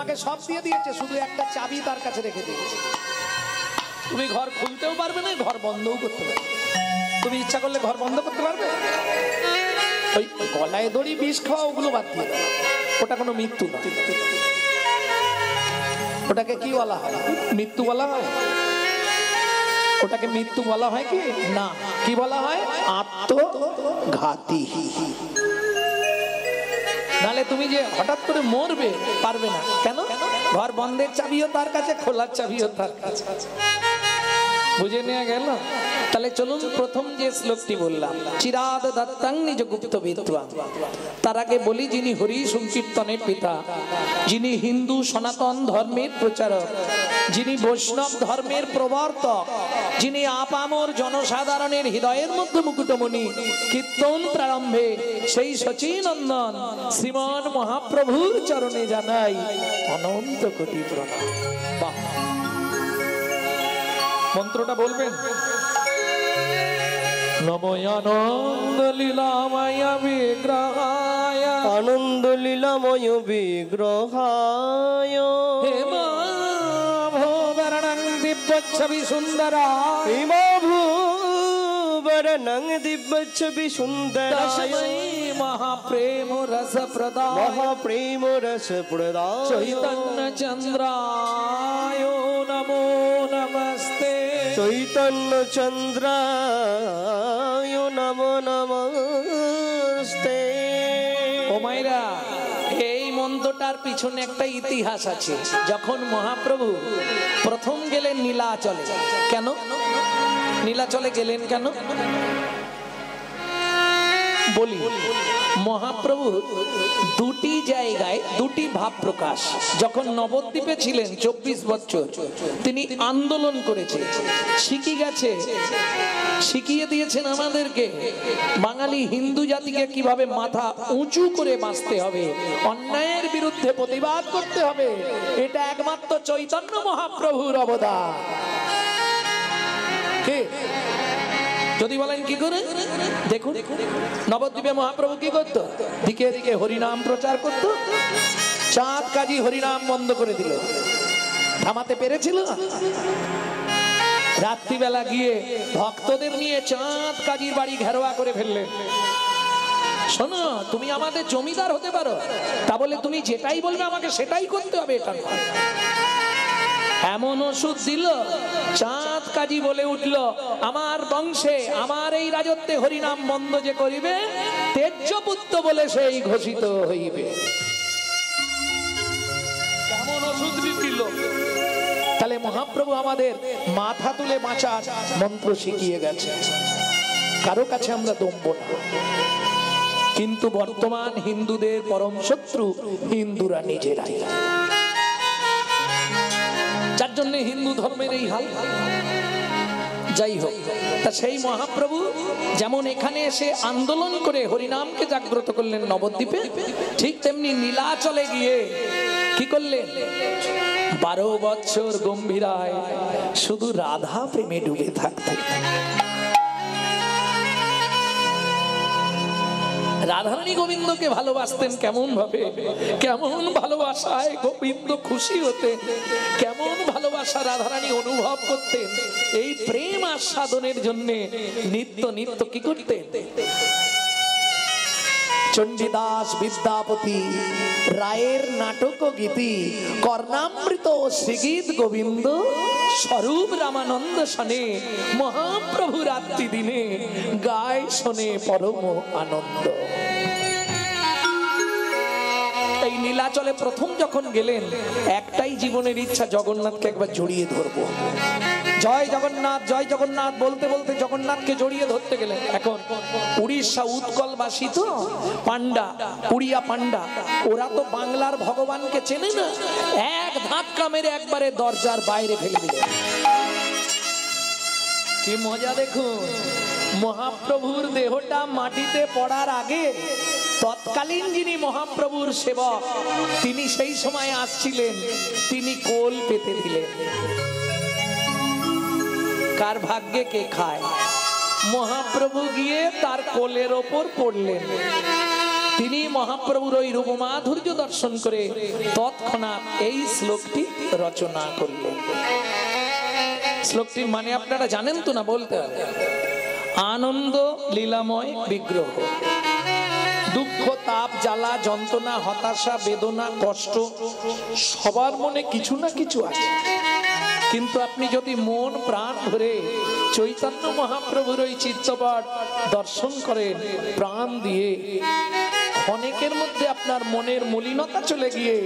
তোমাকে সব দিয়ে দিয়েছে, শুধু একটা চাবি তার কাছে রেখে দিয়েছে। তুমি ঘর খুলতেও পারবে না, ঘর বন্ধও করতে পারবে। তুমি ইচ্ছা করলে ঘর বন্ধ করতে পারবে? ওই গলায় দড়ি, বিষ খাওয়া, ওগুলো বাদ দিয়ে দাও। ওটা কোনো মৃত্যু না। ওটাকে কি বলা হয়? মৃত্যু বলা হয়? ওটাকে মৃত্যু বলা হয় কি না? কি বলা হয়? আত্মঘাতী। নালে তুমি যে হঠাৎ করে মরবে পারবে না। কেন? ঘর বন্ধের চাবিও তার কাছে, খোলার চাবিও তার কাছে। বুঝে নেওয়া গেল? তাহলে চলুন প্রথম যে শ্লোকটি বললাম, চিরাদ দত্তাং নিজ গুপ্ত বিদ্বাং। তার আগে বলি, যিনি হরি সংকীর্তনের পিতা, যিনি হিন্দু সনাতন ধর্মের প্রচারক, যিনি বৈষ্ণব ধর্মের প্রবর্তক, যিনি আপামর জনসাধারণের হৃদয়ের মধ্যে মুকুটমণি, কীর্তন প্রারম্ভে সেই সচিনন্দন শ্রীমান মহাপ্রভুর চরণে জানাই অনন্ত কোটি প্রণাম। বাহ! মন্ত্রটা বলবেন? নমো আনন্দ লীলাময় বিগ্রহায়, আনন্দ লীলাময় বিগ্রহায়, হে মা ভূবরণং দিব্যচ্ছবি সুন্দরায়, হে মা ভূবরণং দিব্যচ্ছবি সুন্দরায়, মহাপ্রেম রস প্রদায়, মহাপ্রেম রস প্রদায়, চৈতন্য চন্দ্রায় নমো নমস্তে, চৈতন্য চন্দ্রায় নমো নমস্তে। ও মায়েরা, এই মন্ত্রটার পিছনে একটা ইতিহাস আছে। যখন মহাপ্রভু প্রথম গেলেন নীলাচলে, কেন নীলাচলে গেলেন কেন বলি। মহাপ্রভু দুটি জায়গায় দুটি ভাব প্রকাশ। যখন নবদ্বীপে ছিলেন 24 বছর, তিনি আন্দোলন করেছেন, শিখে গেছে, শিখিয়ে দিয়েছেন আমাদেরকে বাঙালি হিন্দু জাতিকে কিভাবে মাথা উঁচু করে বাঁচতে হবে, অন্যায়ের বিরুদ্ধে প্রতিবাদ করতে হবে। এটা একমাত্র চৈতন্য মহাপ্রভুর অবদান। কে যদি বলেন কি করে, দেখুন নবদ্বীপে মহাপ্রভু কি করত? দিকে দিকে হরিনাম প্রচার করত। চাঁদ কাজী হরিনাম বন্ধ করে দিল, থামাতে পেরেছিল? রাত্রিবেলা গিয়ে ভক্তদের নিয়ে চাঁদ কাজীর বাড়ি ঘেরোয়া করে ফেললেন। শোনো, তুমি আমাদের জমিদার হতে পারো, তা বলে তুমি যেটাই বলবে আমাকে সেটাই করতে হবে, এটা নয়। এমন ওষুধ দিল, চাঁদ কাজী বলে উঠল, আমার বংশে, আমার এই রাজত্বে হরিনাম বন্ধ যে করিবে, তেজ্যপুত্র বলে সেই ঘোষিত হইবে। কেমন ওষুধ দিল! তাহলে মহাপ্রভু আমাদের মাথা তুলে বাঁচার মন্ত্র শিখিয়ে গেছে। কারো কাছে আমরা দম্ব না। কিন্তু বর্তমান হিন্দুদের পরম শত্রু হিন্দুরা নিজেরাই, যার জন্য হিন্দু ধর্মের এই হাল। যাই হোক, তা সেই মহাপ্রভু যেমন এখানে এসে আন্দোলন করে হরিনামকে জাগ্রত করলেন নবদ্বীপে, ঠিক তেমনি নীলাচলে গিয়ে কি করলেন? 12 বছর গম্ভীরায় শুধু রাধা প্রেমে ডুবে থাকতেন। রাধারানী গোবিন্দকে ভালোবাসতেন কেমন ভাবে, কেমন ভালোবাসায় গোবিন্দ খুশি হতেন, কেমন ভালোবাসা রাধারানী অনুভব করতেন। এই প্রেম আস্বাদনের জন্য নিত্য নিত্য কি করতেন? চণ্ডীদাস বিদ্যাপতি রায়ের নাটক গীতি, কর্ণামৃত শ্রীগীত গোবিন্দ স্বরূপ রামানন্দ শনে, মহাপ্রভু রাত্রি দিনে গায় শোনে পরম আনন্দ। এই নীলাচলে প্রথম যখন গেলেন, একটাই জীবনের ইচ্ছা, জগন্নাথকে একবার জড়িয়ে ধরবো। জয় জগন্নাথ, জয় জগন্নাথ বলতে বলতে জগন্নাথকে জড়িয়ে ধরতে গেলেন। এখন উড়িষ্যা উৎকলবাসী তো পান্ডা, উড়িয়া পান্ডা, ওরা তো বাংলার ভগবানকে চেনে না। এক ধাক্কা মেরে একবারে দরজার বাইরে ফেলে দিলেন। কি মজা দেখুন! মহাপ্রভুর দেহটা মাটিতে পড়ার আগে তৎকালীন যিনি মহাপ্রভুর সেবক, তিনি সেই সময় আসছিলেন, তিনি কোল পেতে দিলেন। কার ভাগ্যে কে খায়? মহাপ্রভু গিয়ে তার কোলের ওপর পড়লেন। তিনি মহাপ্রভুর ওই রূপমাধুর্য দর্শন করে তৎক্ষণাৎ এই শ্লোকটি রচনা করলেন। শ্লোকটির মানে আপনারা জানেন তো না? বলতে হবে। আনন্দ লীলাময় বিগ্রহ, দুঃখ তাপ জ্বালা যন্ত্রণা হতাশা বেদনা কষ্ট সবার মনে কিছু না কিছু আছে, কিন্তু আপনি যদি মন প্রাণ ভরে চৈতন্য মহাপ্রভুর ওই চিত্তপট দর্শন করেন প্রাণ দিয়ে, অনেকের মধ্যে আপনার মনের মলিনতা চলে গিয়ে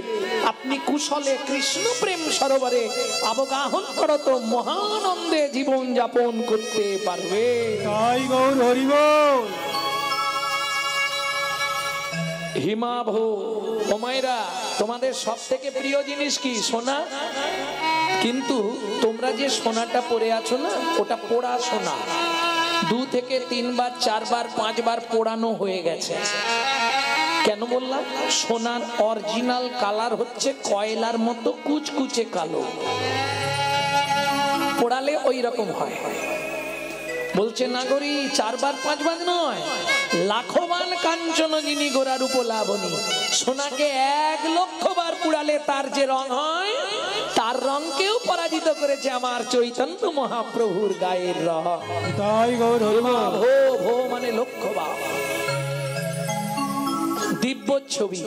আপনি কুশলে কৃষ্ণ প্রেম সরোবরে অবগাহন করত মহানন্দে জীবন যাপন করতে পারবে। তাই গৌর হরি বল। হিমাভ ওমাইরা, তোমাদের সব থেকে প্রিয় জিনিস কি? সোনা। কিন্তু তোমরা যে সোনাটা পরে আছো না, ওটা পোড়া সোনা। 2 থেকে 3 বার 4 বার 5 বার পোড়ানো হয়ে গেছে। কেন বললাম? সোনার অরিজিনাল কালার হচ্ছে কয়লার মতো কুচকুচে কালো, পোড়ালে ওই রকম হয়। বলছে নাগরী 4 বার 5 বার নয়, লাখবান কাঞ্চন যিনি গোরার উপলাবনী। সোনাকে 1 লক্ষ বার পুড়ালে তার যে রং হয়, তার রংকেও পরাজিত করেছে আমার চৈতন্য মহাপ্রভুর গায়ের রং। তাই গৌর হরি বল। ভো ভো মানে লক্ষবার। দিব্য ছবি।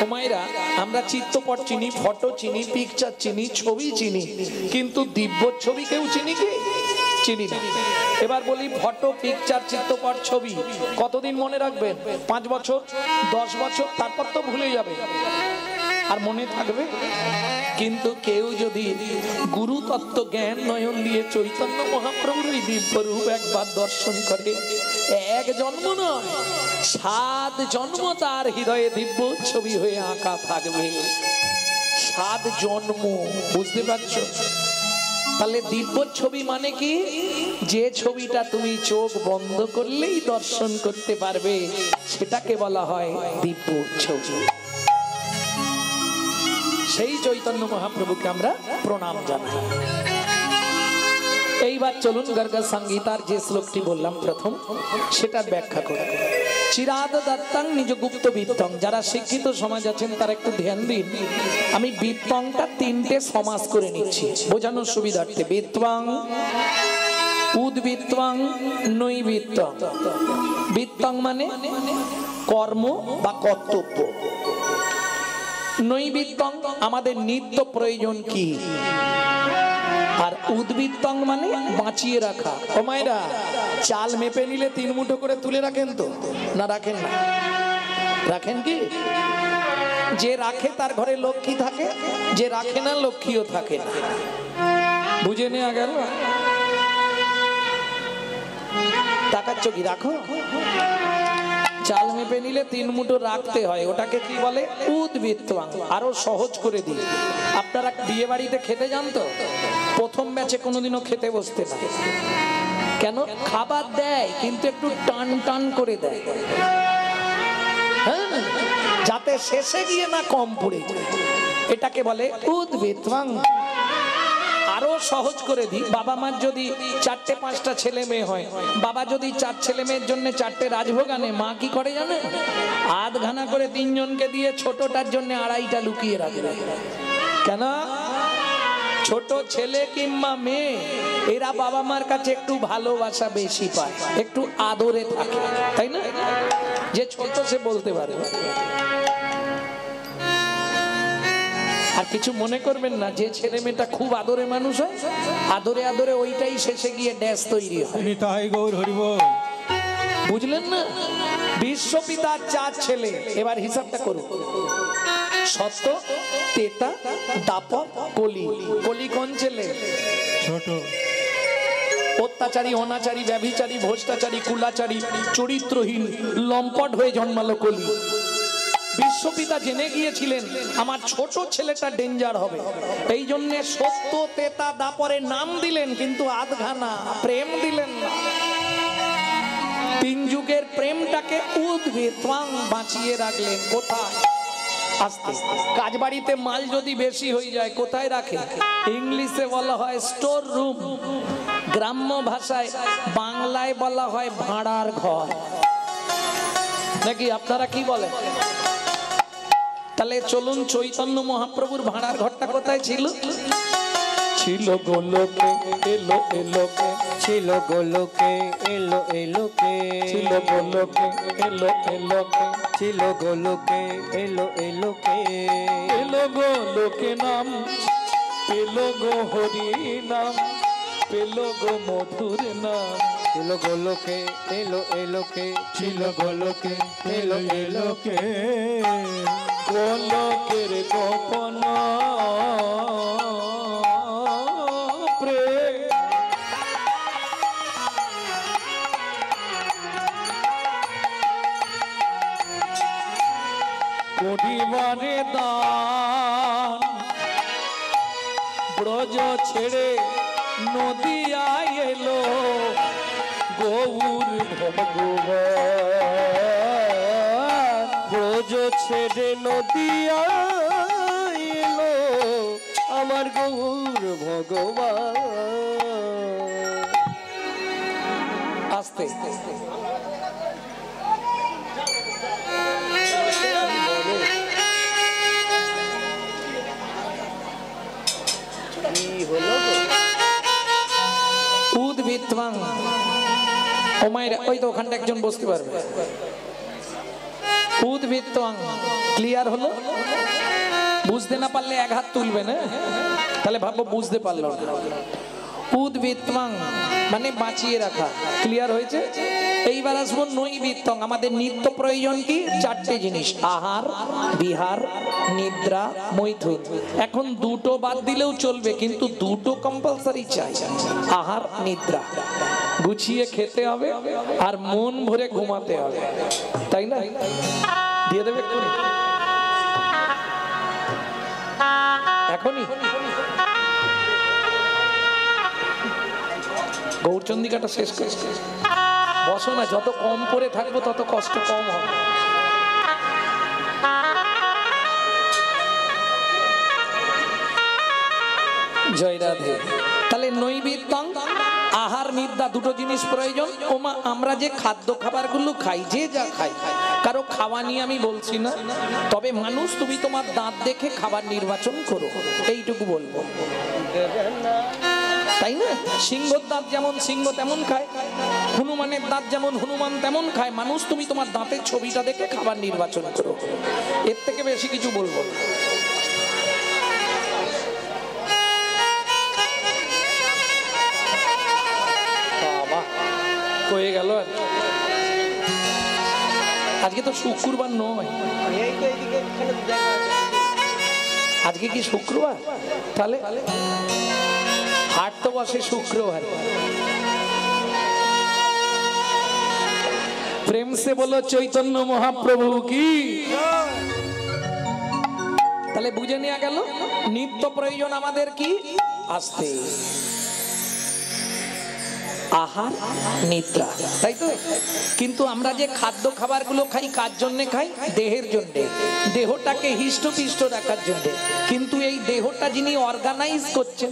ওমাইরা, আমরা চিত্রপট চিনি, ফটো চিনি, পিকচার চিনি, ছবি চিনি, কিন্তু দিব্য ছবি কেউ চিনি কি? চিনি না। এবার বলি, ফটো পিকচার চিত্রপট ছবি কতদিন মনে রাখবেন? 5 বছর 10 বছর, তারপর তো ভুলে যাবে। আর মনে থাকবে? কিন্তু কেউ যদি গুরু তত্ত্ব জ্ঞান নয়ন দিয়ে চৈতন্য মহাপ্রভুর ওই দিব্য রূপ একবার দর্শন করে, 1 জন্ম নয় 7 জন্ম তার হৃদয়ে দিব্য ছবি হয়ে আঁকা থাকবে। 7 জন্ম, বুঝতে পারছো? তাহলে দিব্য ছবি মানে কি? যে ছবিটা তুমি চোখ বন্ধ করলেই দর্শন করতে পারবে, সেটাকে বলা হয় দিব্য ছবি। সেই চৈতন্য মহাপ্রভুকে আমরা প্রণাম জানাই। এইবার চলুন গর্গ সংগীতার যে শ্লোকটি বললাম প্রথম, সেটার ব্যাখ্যা করব। চিরাদ দত্তাং নিজ গুপ্ত বিত্তং। যারা শিক্ষিত সমাজ আছেন তারা একটু ধ্যান দিন। আমি বিত্তংটা 3টে সমাস করে নিচ্ছি বোঝানোর সুবিধার্থে। বিত্তং, উদ্বৃত্তং, নৈবৃত্তং। বিত্তং মানে কর্ম বা কর্তব্য, নৈবৃত্তং আমাদের নিত্য প্রয়োজন কি, আর উদ্বৃত্তং মানে বাঁচিয়ে রাখা। ও মায়েরা, চাল মেপে নিলে 3 মুঠো করে তুলে রাখেন তো? না রাখেন না? রাখেন কি? যে রাখে তার ঘরে লক্ষ্মী থাকে, যে রাখে না লক্ষ্মীও থাকে না। বুঝে নেওয়া গেল? তাকাচ্ছ কি? রাখো। চাল মেপে নিলে 3 মুঠো রাখতে হয়, ওটাকে কি বলে? উদ্বৃত্তং। আরো সহজ করে দিই, আপনারা বিয়ে বাড়িতে খেতে যান তো? প্রথম ব্যাচে কোনোদিনও খেতে বসতে না। কেন? খাবার দেয় কিন্তু একটু টান টান করে দেয়, হ্যাঁ, যাতে শেষে গিয়ে না কম পড়ে যায়। এটাকে বলে উদ্বৃত্তং। আরো সহজ করে দিই, বাবা মার যদি 4টে 5টা ছেলে মেয়ে হয়, বাবা যদি 4 ছেলে মেয়ের জন্য 4টে রাজভোগ আনে, মা কি করে জানে? আধখানা করে 3 জনকে দিয়ে ছোটটার জন্য 2.5টা লুকিয়ে রাখে। কেন? ছোট ছেলে কিংবা মেয়ে এরা বাবা মার কাছে একটু ভালোবাসা বেশি পায়, একটু আদরে থাকে, তাই না? যে ছোট সে বলতে পারে। আর কিছু মনে করবেন না, যে ছেলে মেয়েটা খুব আদরে মানুষ হয়, আদরে আদরে ওইটাই শেষে গিয়ে ড্যাশ তৈরি হয়। তাই গৌর হরি বল। বুঝলেন না? বিশ্বপিতার 4 ছেলে, এবার হিসাবটা করুন। সত্য, তেতা, দাপর, কলি। কলি কোন ছেলে? ছোট। অত্যাচারী, অনাচারী, ব্যভিচারী, ভ্রষ্টাচারী, কুলাচারী, চরিত্রহীন, লম্পট হয়ে জন্মালো কলি। বিশ্বপিতা জেনে গিয়েছিলেন আমার ছোট ছেলেটা ডেঞ্জার হবে, এই জন্য সত্য, তেতা, দাপরের নাম দিলেন, কিন্তু আধখানা প্রেম দিলেন না। 3 যুগের প্রেমটাকে উদ্বৃত্তং বাঁচিয়ে রাখলেন। কোথায়? আস্তে। কাজ বাড়িতে মাল যদি বেশি হয়ে যায় কোথায় রাখে? ইংলিশে বলা হয় স্টোর রুম, গ্রাম্য ভাষায় বাংলায় বলা হয় ভাড়ার ঘর। নাকি আপনারা কি বলেন? তাহলে চলুন, চৈতন্য মহাপ্রভুর ভাড়ার ঘরটা কোথায় ছিল? ছিল গোলকে, এলো এলোকে, ছিল গোলকে, এলো এলোকে, ছিল গোলকে, এলো এলোকে, ছিল গোলকে, এলো এলোকে, এলো গোলকে নাম, পেলো গো হরি নাম, পেলো গো মধুর নাম। ছিল গোলকে, এলো এলোকে, ছিল গোলকে, এলো এলোকে, গোলকের গোপন প্রেম, করিবারে দান, ব্রজ ছেড়ে নদিয়ায় এলো গৌর ভগবান। ব্রজ ছেড়ে নদিয়া এলো আমার গৌর ভগবান। আস্তে উদ্ভিত্বাং, ও মায়ের ওই তো ওখানটা একজন বসতে পারবে। উদ্ভিত্বাং ক্লিয়ার হলো? বুঝতে না পারলে এক হাত তুলবে না, তাহলে ভাববো বুঝতে পারলো না। উদ্ভিত্বাং মানে বাঁচিয়ে রাখা, ক্লিয়ার হয়েছে? এইবার আসবো নৈবিত্তং। আমাদের নিত্য প্রয়োজন কি? চারটে জিনিস, আহার, বিহার, নিদ্রা, মৈথুন। এখন দুটো বাদ দিলেও চলবে, কিন্তু দুটো কম্পালসারি চাই। আহার, নিদ্রা গুছিয়ে খেতে হবে আর মন ভরে ঘুমাতে হবে, তাই না? দিয়ে দেবে এখনই? গৌরচন্দিকাটা শেষ করে বসো না, যত কম পরে থাকবো তত কষ্ট কম হবে। জয় রাধে। তাহলে নৈবিত্তং, আহার, নিদ্রা, দুটো জিনিস প্রয়োজন। ওমা আমরা যে খাদ্য খাবারগুলো খাই, যে যা খাই, কারো খাওয়া নিয়ে আমি বলছি না, তবে মানুষ তুমি তোমার দাঁত দেখে খাবার নির্বাচন করো, এইটুকু বলবো, তাই না? সিংহর দাঁত যেমন সিংহ তেমন খায়, হনুমানের দাঁত যেমন হনুমান তেমন খায়। মানুষ তুমি তোমার দাঁতের ছবিটা দেখে খাবার নির্বাচন করো, এর থেকে বেশি কিছু বলবো না। হয়ে গেল। আজকে তো শুক্রবার নয়, আজকে কি শুক্রবার? তাহলে হাট তো বসে শুক্রবার। প্রেম সে বলো চৈতন্য মহাপ্রভু কি। তাহলে বুঝে নেওয়া গেল নিত্য প্রয়োজন আমাদের কি? আসতে আহার, নিদ্রা, তাই তো? কিন্তু আমরা যে খাদ্য খাবারগুলো খাই কার জন্য খাই? দেহের জন্য, দেহটাকে হিষ্টপিষ্ট রাখার জন্য। কিন্তু এই দেহটা যিনি অর্গানাইজ করছেন,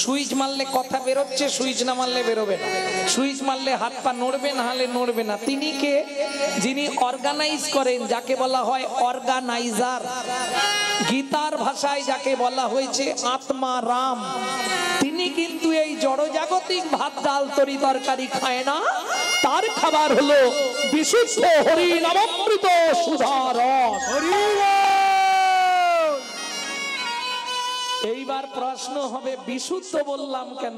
সুইচ মারলে কথা বেরোচ্ছে, সুইচ না মারলে বেরোবে না, সুইচ মারলে হাত পা নড়বে না হলে নড়বে না। তিনি কে? যিনি অর্গানাইজ করেন, যাকে বলা হয় অর্গানাইজার। গীতার ভাষায় যাকে বলা হয়েছে আত্মা রাম। তিনি কিন্তু এই জড়জাগতিক ভাত ডাল তরি তরকারি খায় না, তার খাবার হলো বিশুদ্ধ হরি নামামৃত সুধার রস। এইবার প্রশ্ন হবে বিশুদ্ধ বললাম কেন?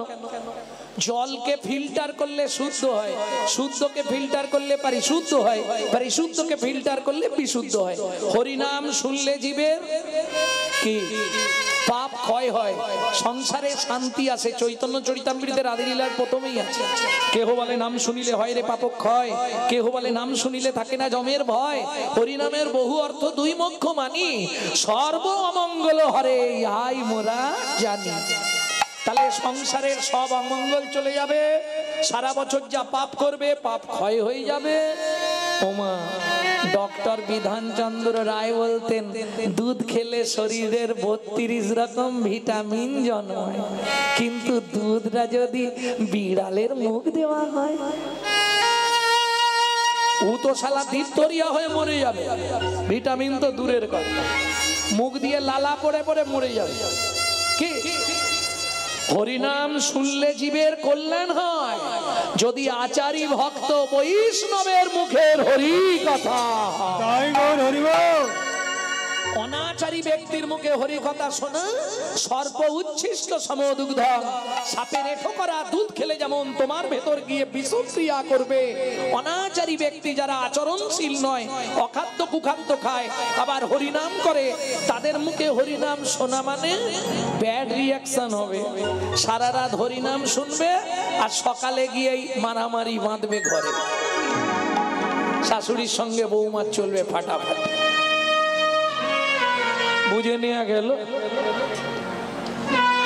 জলকে ফিল্টার করলে শুদ্ধ হয়, শুদ্ধকে ফিল্টার করলে পরিশুদ্ধ হয়, পরিশুদ্ধকে ফিল্টার করলে বিশুদ্ধ হয়। হরিনাম শুনলে জীবের কি পাপ ক্ষয় হয়, সংসারে শান্তি আসে। চৈতন্য চরিতামৃতের আদিলীলার প্রথমেই আছে, কেহ বলে নাম শুনিলে হয় রে পাপ ক্ষয়, কেহ বলে নাম শুনিলে থাকে না জমের ভয়। হরিনামের বহু অর্থ দুই মুখ্য মানি, সর্ব অমঙ্গল হরে ইহাই মোরা জানি। তাহলে সংসারের সব অমঙ্গল চলে যাবে, সারা বছর যা পাপ করবে পাপ ক্ষয় হয়ে যাবে। ওমা ডক্টর বিধানচন্দ্র রায় বলতেন, দুধ খেলে শরীরের 32 রকম ভিটামিন জন্মায়, কিন্তু দুধটা যদি বিড়ালের মুখ দেওয়া হয় ও তো শালা দিতরিয়া হয়ে মরে যাবে, ভিটামিন তো দূরের কথা, মুখ দিয়ে লালা পড়ে পড়ে মরে যাবে। কি হরিনাম শুনলে জীবের কল্যাণ হয়, যদি আচারী ভক্ত বৈষ্ণবের মুখের হরি কথা, অনাচারী ব্যক্তির মুখে হরি কথা শোনা সর্ব উচ্ছিষ্ট সমদুগ্ধ, সাপের এঠো করা দুধ খেলে যেমন তোমার ভেতর গিয়ে বিষক্রিয়া করবে, অনাচারী ব্যক্তি যারা আচরণশীল নয়, অখাদ্য কুখাদ্য খায়, আবার হরিনাম করে, তাদের মুখে হরিনাম শোনা মানে ব্যাড রিয়াকশন হবে। সারা রাত হরিনাম শুনবে আর সকালে গিয়েই মারামারি বাঁধবে ঘরে, শাশুড়ির সঙ্গে বৌমার চলবে ফাটাফাটি। বুঝে নেওয়া গেল।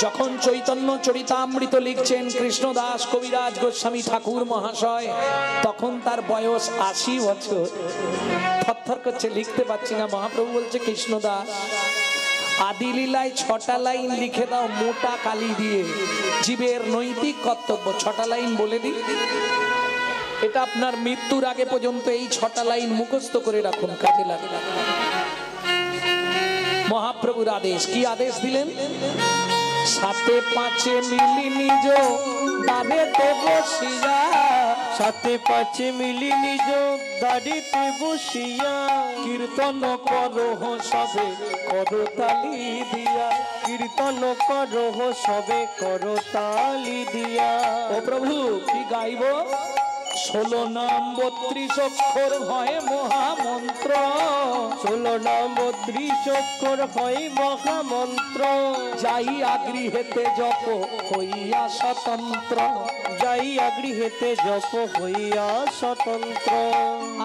যখন চৈতন্য চরিতামৃত লিখছেন কৃষ্ণদাস কবিরাজ গোস্বামী ঠাকুর মহাশয়, তখন তার বয়স ৮০ বছর। থরথর করছে, লিখতে পারছি না। মহাপ্রভু বলছে, কৃষ্ণদাস আদি লীলায় ৬টা লাইন লিখে দাও মোটা কালি দিয়ে, জীবের নৈতিক কর্তব্য। ৬টা লাইন বলে দিই, এটা আপনার মৃত্যুর আগে পর্যন্ত এই ৬টা লাইন মুখস্থ করে রাখুন, কাজে লাগে। মহাপ্রভুর আদেশ, কি আদেশ দিলেন? সাথে পাঁচে মিলি নিজ দাঁড়েতে বসিয়া, সাথে পাঁচে মিলি নিজ দাঁড়িতে বসিয়া, কীর্তন করহ সবে করতালি দিয়া, কীর্তন করহ সবে করতালি দিয়া। ও প্রভু কি গাইব? 16 নাম 32 অক্ষর হয় মহামন্ত্র, 16 নাম 32 অক্ষর হয় মহামন্ত্র, যাইয়া গৃহেতে জপ হইয়া স্বতন্ত্র, যাইয়া গৃহেতে জপ হইয়া স্বতন্ত্র।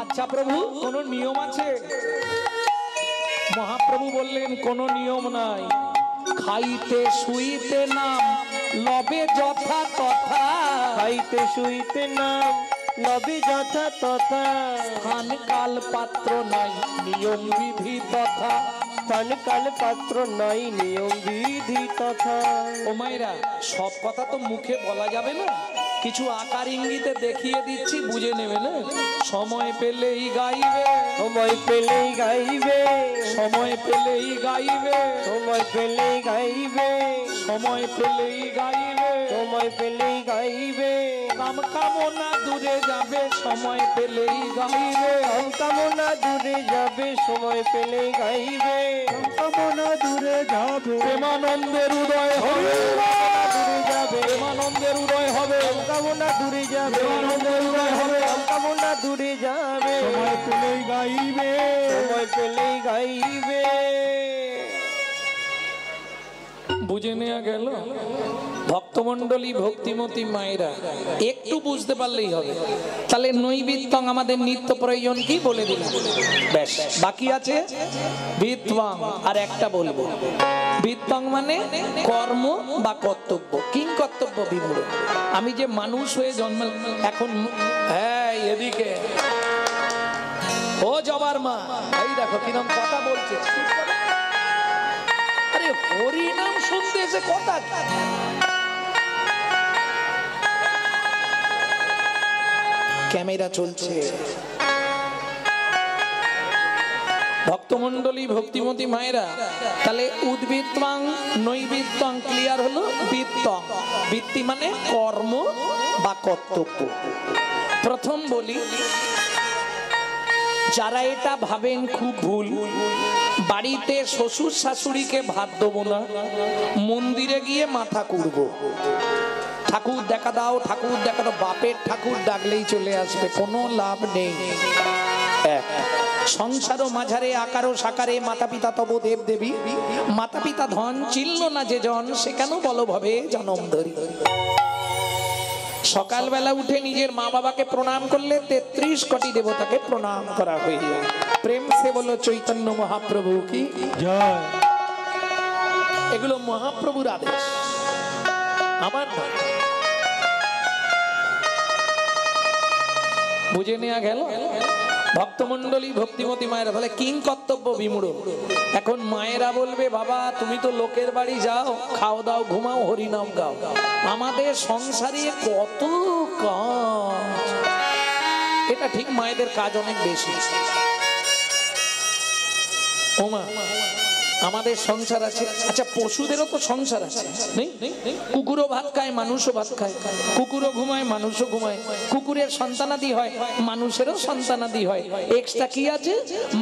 আচ্ছা প্রভু, কোন নিয়ম আছে? মহাপ্রভু বললেন, কোন নিয়ম নাই। খাইতে শুইতে নাম লবে যথা তথা, খাইতে শুইতে নাম লবে যথা তথা, স্থান কাল পাত্র নাই নিয়ম বিধি তথা, স্থান কাল পাত্র নাই নিয়ম বিধি তথা। ও মায়েরা, সব কথা তো মুখে বলা যাবে না, কিছু আকার ইঙ্গিতে দেখিয়ে দিচ্ছি, বুঝে নেবে না। সময় পেলেই গাইবে, সময় পেলেই গাইবে, সময় পেলেই গাইবে, সময় পেলেই গাইবে, সময় পেলেই গাইবে, সময় পেলেই গাইবে। কাম কামনা দূরে যাবে, সময় পেলেই গাইবে, কাম কামনা দূরে যাবে, সময় পেলেই গাইবে, কামনা দূরে যাবে, প্রেমানন্দের উদয় হবে, দূরে যাবে, প্রেমানন্দের উদয় হবে, কামনা দূরে যাবে, প্রেমানন্দের উদয় হবে, কামনা দূরে যাবে, সময় পেলেই গাইবে, সময় পেলেই গাইবে। বুঝে নেওয়া গেল। ভক্তমণ্ডলী ভক্তিমতী মায়েরা একটু বুঝতে পারলেই হবে। তাহলে নৈবিত্তং আমাদের নিত্য প্রয়োজন কি বলে দিলাম, ব্যাস। বাকি আছে বিত্তং, আর একটা বলবো। বিত্তং মানে কর্ম বা কর্তব্য, কিং কর্তব্য বিমূঢ়। আমি যে মানুষ হয়ে জন্মাল এখন, হ্যাঁ এদিকে ও জবার মা, এই দেখো কিরম কথা বলছে। আরে হরি নাম শুনতে এসে কথা, ক্যামেরা চলছে। ভক্তমণ্ডলী ভক্তিমতী মায়েরা, তাহলে উদ্বৃত্তাং নৈবিত্তং ক্লিয়ার হলো। বৃত্তং, বৃত্তি মানে কর্ম বা কর্তব্য। প্রথম বলি, যারা এটা ভাবেন খুব ভুল, বাড়িতে শ্বশুর শাশুড়িকে ভাত দেবো না, মন্দিরে গিয়ে মাথা কুড়বো, ঠাকুর দেখা দাও, ঠাকুর দেখা দাও, বাপের ঠাকুর ডাকলেই চলে আসবে, কোনো লাভ নেই। সংসারও মাঝারে আকারও সাকারে মাতা পিতা তব দেব দেবী, মাতা পিতা ধন চিনল না যে জন, সে কেন বলো ভবে জনম ধরি। সকালবেলা উঠে নিজের মা বাবাকে প্রণাম করলে 33 কোটি দেবতাকে প্রণাম করা হয়ে যায়। প্রেম সে বলো চৈতন্য মহাপ্রভু কি জয়। এগুলো মহাপ্রভুর আদেশ, আমার না। বুঝে নেওয়া গেল। ভক্তমণ্ডলী ভক্তিমতী মায়েরা, তাহলে কিং কর্তব্য বিমূঢ়। এখন মায়েরা বলবে, বাবা তুমি তো লোকের বাড়ি যাও, খাও দাও ঘুমাও হরিনাম গাও, আমাদের সংসারে কত কাজ, এটা এটা ঠিক, মায়েদের কাজ অনেক বেশি। ওমা, আমাদের সংসার আছে, আচ্ছা পশুদেরও তো সংসার আছে, নেই? কুকুরও ভাত খায়, মানুষও ভাত খায়, কুকুরও ঘুমায়, মানুষও ঘুমায়, কুকুরের সন্তানাদি হয়, মানুষেরও সন্তানাদি হয়। এক্সট্রা কি আছে?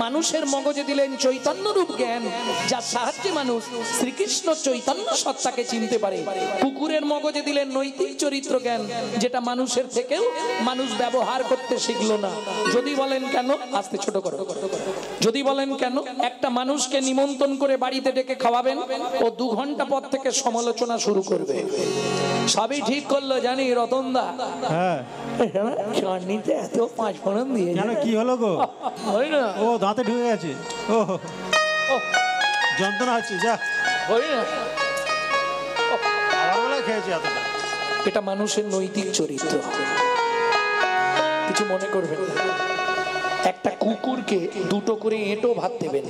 মানুষের মগজে দিলেন চৈতন্য রূপ জ্ঞান, যার সাহায্যে মানুষ শ্রীকৃষ্ণ চৈতন্য সত্তাকে চিনতে পারে। কুকুরের মগজে দিলেন নৈতিক চরিত্র জ্ঞান, যেটা মানুষের থেকেও মানুষ ব্যবহার করতে শিখলো না। যদি বলেন কেন, আস্তে ছোট করো, যদি বলেন কেন, একটা মানুষকে নিমন্ত্রণ করে বাড়িতে ডেকে খাওয়াবেন, ও 2 ঘন্টা পর থেকে সমালোচনা শুরু করবে। সবই ঠিক করলো জানি রতনদা, হ্যাঁ চাটনিতে এত 5 ফোড়ন দিয়ে কেন কি হলো গো? হয় না, ও দাঁতে ঢুকে গেছে, ও যন্ত্রণা হচ্ছে, যা হয় না। খাবার বেলা খেয়েছি এতটা। এটা মানুষের নৈতিক চরিত্র, কিছু মনে করবেন না। একটা কুকুরকে 2টো করে এঁটো ভাত দেবেন,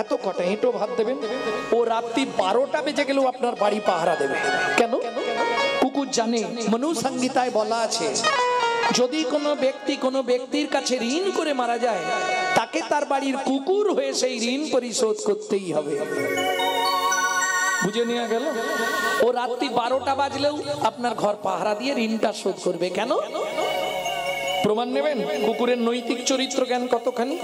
এত কটা এঁটো ভাত দেবেন, ও রাত্রি 12টা বেজে গেলেও আপনার বাড়ি পাহারা দেবে। কেন? কুকুর জানে, মনুসংহিতায় বলা আছে, যদি কোনো ব্যক্তি কোনো ব্যক্তির কাছে ঋণ করে মারা যায়, তাকে তার বাড়ির কুকুর হয়ে সেই ঋণ পরিশোধ করতেই হবে। বুঝে নেওয়া গেল? ও রাত্রি 12টা বাজলেও আপনার ঘর পাহারা দিয়ে ঋণটা শোধ করবে। কেন? প্রমাণ নেবেন কুকুরের নৈতিক চরিত্র জ্ঞান কতখানি।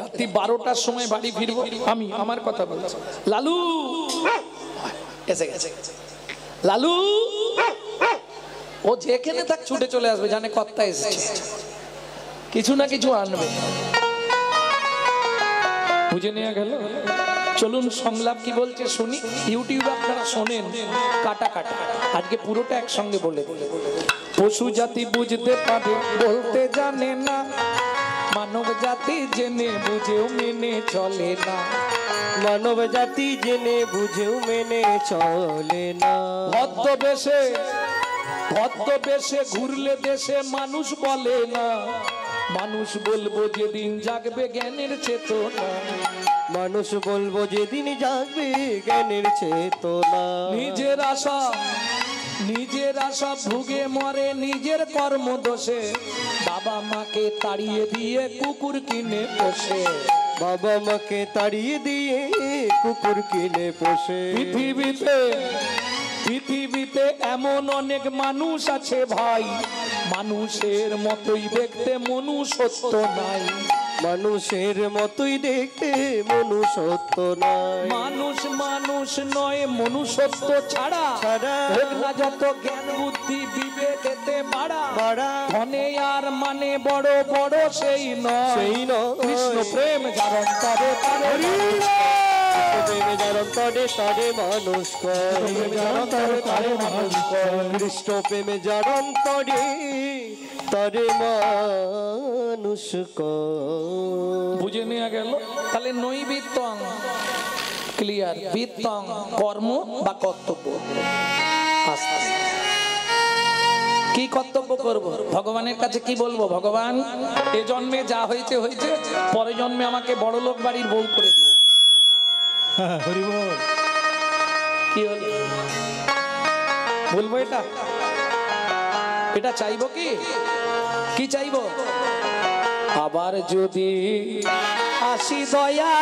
রাত্রি 12টার সময় বাড়ি ফিরবো, আমি আমার কথা বলছি, লালু এসে গেছে, লালু, ও যেখানে থাক ছুটে চলে আসবে, জানে কর্তা এসেছে, কিছু না কিছু আনবে। বুঝে নেওয়া গেল? চলুন সংলাপ কি বলছে শুনি। ইউটিউবে আপনারা শোনেন কাটা কাটা, আজকে পুরোটা একসঙ্গে বলে দিলে। পশু জাতি বুঝতে পারে, বলতে জানে না, মানব জাতি জেনে বুঝেও মেনে চলে না, মানব জাতি জেনে বুঝেও মেনে চলে না। ভদ্রবেশে ভদ্রবেশে ঘুরলে দেশে মানুষ বলে না, মানুষ বলবো যেদিন জাগবে জ্ঞানের চেতনা, মানুষ বলবো যেদিন জাগবে জ্ঞানের চেতনা। নিজের আশা ভুগে মরে নিজের কর্ম দোষে, বাবা মাকে তাড়িয়ে দিয়ে কুকুর কিনে পোষে, বাবা মাকে তাড়িয়ে দিয়ে কুকুর কিনে পোষে। পৃথিবীতে এমন অনেক মানুষ আছে ভাই, মানুষের মতোই দেখতে মনুষ্যত্ব নাই, মানুষের মতোই দেখতে মনুষ্যত্ব নাই। মানুষ নয়, মনুষ্যত্ব ছাড়া হোক না যত জ্ঞান বুদ্ধি বিবেক এতে বাড়া, ধনে আর মানে বড় বড় সেই নয়, কৃষ্ণ প্রেম যার অন্তরে তারে মানুষ কৃষ্ণ প্রেমে যার অন্তরে তারে মানুষ। বুঝে নেওয়া গেল? তাহলে নৈবিত্তং ক্লিয়ার, বিত্তং কর্ম বা কর্তব্য। আস্তে আস্তে কি কর্তব্য করব? ভগবানের কাছে কি বলবো? ভগবান, এ জন্মে যা হয়েছে হয়েছে, পরে জন্মে আমাকে বড়লোক বাড়ির বউ করে দিয়ে। হরি বল। কি হল? বলবো এটা? এটা চাইবো কি? কি চাইবো? আবার যদি আসি দয়া